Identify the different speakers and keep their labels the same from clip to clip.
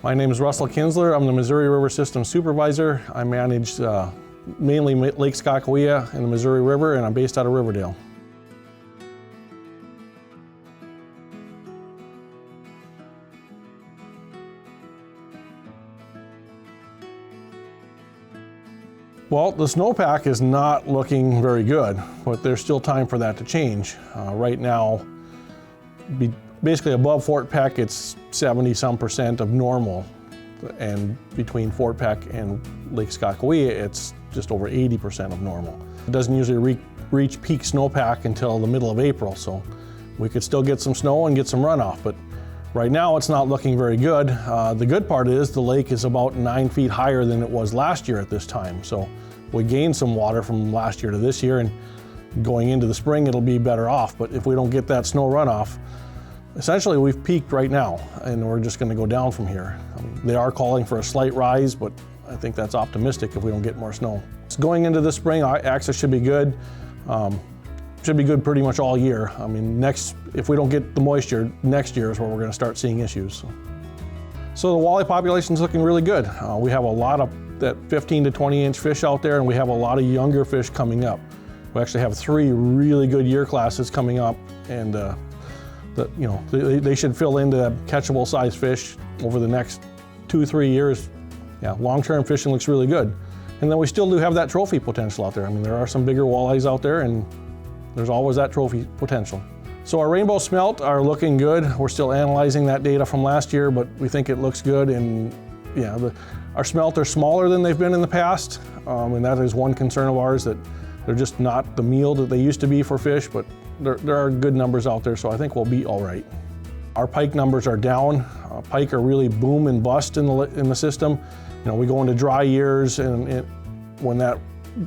Speaker 1: My name is Russell Kinzler. I'm the Missouri River System Supervisor. I manage mainly Lake Sakakawea and the Missouri River, and I'm based out of Riverdale. Well, the snowpack is not looking very good, but there's still time for that to change. Right now, basically above Fort Peck, it's 70-some% of normal. And between Fort Peck and Lake Sakakawea, it's just over 80% of normal. It doesn't usually reach peak snowpack until the middle of April, so we could still get some snow and get some runoff, but right now it's not looking very good. The good part is the lake is about 9 feet higher than it was last year at this time, so we gained some water from last year to this year, and going into the spring it'll be better off. But if we don't get that snow runoff, essentially we've peaked right now and we're just going to go down from here. They are calling for a slight rise, but I think that's optimistic if we don't get more snow. So going into the spring, access should be good. Should be good pretty much all year. If we don't get the moisture, next year is where we're going to start seeing issues. So the walleye population is looking really good. We have a lot of that 15 to 20 inch fish out there, and we have a lot of younger fish coming up. We actually have 3 really good year classes coming up, and they should fill into catchable size fish over the next 2-3 years. Yeah, long-term fishing looks really good. And then we still do have that trophy potential out there. There are some bigger walleyes out there, and there's always that trophy potential. So our rainbow smelt are looking good. We're still analyzing that data from last year, but we think it looks good. And yeah, our smelt are smaller than they've been in the past, and that is one concern of ours, that they're just not the meal that they used to be for fish, but there are good numbers out there, so I think we'll be all right. Our pike numbers are down. Pike are really boom and bust in the system. We go into dry years, and when that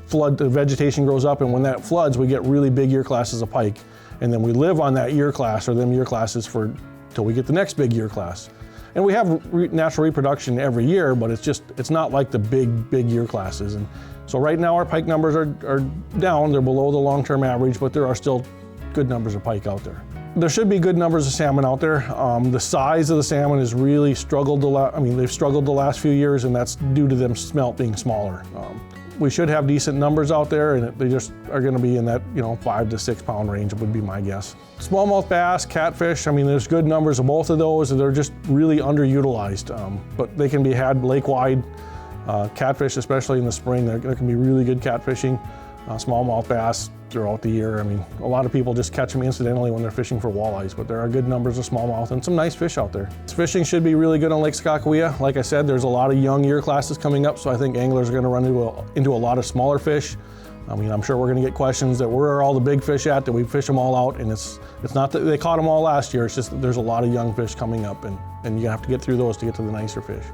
Speaker 1: flood, the vegetation grows up, and when that floods, we get really big year classes of pike. And then we live on that year class or them year classes till we get the next big year class. And we have natural reproduction every year, but it's not like the big year classes. And so right now our pike numbers are down. They're below the long-term average, but there are still good numbers of pike out there. There should be good numbers of salmon out there. The size of the salmon has really struggled they've struggled the last few years, and that's due to them smelt being smaller. We should have decent numbers out there, and they just are going to be in that 5 to 6 pound range would be my guess. Smallmouth bass, catfish, there's good numbers of both of those, and they're just really underutilized. But they can be had lake-wide. Catfish, especially in the spring, there can be really good catfishing. Smallmouth bass throughout the year. A lot of people just catch them incidentally when they're fishing for walleyes, but there are good numbers of smallmouth and some nice fish out there. Fishing should be really good on Lake Sakakawea. Like I said, there's a lot of young year classes coming up, so I think anglers are going to run into a lot of smaller fish. I'm sure we're going to get questions that where are all the big fish at? Did we fish them all out? And it's not that they caught them all last year, it's just that there's a lot of young fish coming up, and you have to get through those to get to the nicer fish.